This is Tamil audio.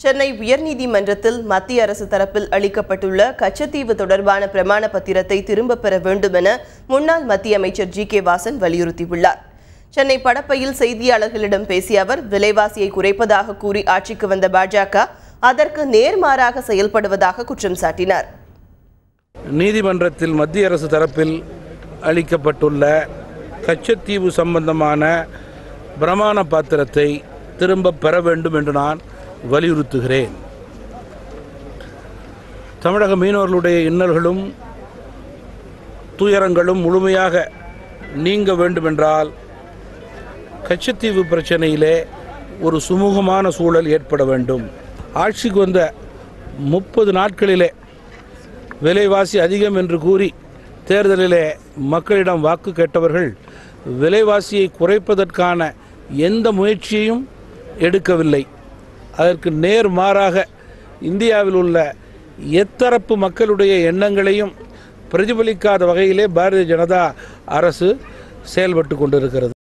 சென்னை உயர்நீதிமன்றத்தில் மத்திய அரசு தரப்பில் அளிக்கப்பட்டுள்ள கச்சத்தீவு தொடர்பான பிரமாண பத்திரத்தை திரும்பப் பெற வேண்டும் என முன்னாள் மத்திய அமைச்சர் ஜி.கே. வாசன் வலியுறுத்தியுள்ளார். சென்னை படப்பையில் செய்தியாளர்களிடம் பேசிய அவர், விலைவாசியை குறைப்பதாக கூறி ஆட்சிக்கு வந்த பாஜக அதற்கு நேர்மாறாக செயல்படுவதாக குற்றம் சாட்டினார். நீதிமன்றத்தில் மத்திய அரசு தரப்பில் அளிக்கப்பட்டுள்ள கச்சத்தீவு சம்பந்தமான பிரமாண பத்திரத்தை திரும்பப் பெற வேண்டும் என்று நான் வலியுறுத்துகிறேன். தமிழக மீனவர்களுடைய இன்னல்களும் துயரங்களும் முழுமையாக நீங்க வேண்டுமென்றால் கச்சத்தீவு பிரச்சனையிலே ஒரு சுமூகமான சூழல் ஏற்பட வேண்டும். ஆட்சிக்கு வந்த 30 நாட்களிலே விலைவாசி அதிகம் என்று கூறி தேர்தலிலே மக்களிடம் வாக்கு கேட்டவர்கள் விலைவாசியை குறைப்பதற்கான எந்த முயற்சியையும் எடுக்கவில்லை. அதற்கு நேர்மாறாக இந்தியாவில் உள்ள எத்தரப்பு மக்களுடைய எண்ணங்களையும் பிரதிபலிக்காத வகையிலே பாரதிய ஜனதா அரசு செயல்பட்டு கொண்டிருக்கிறது.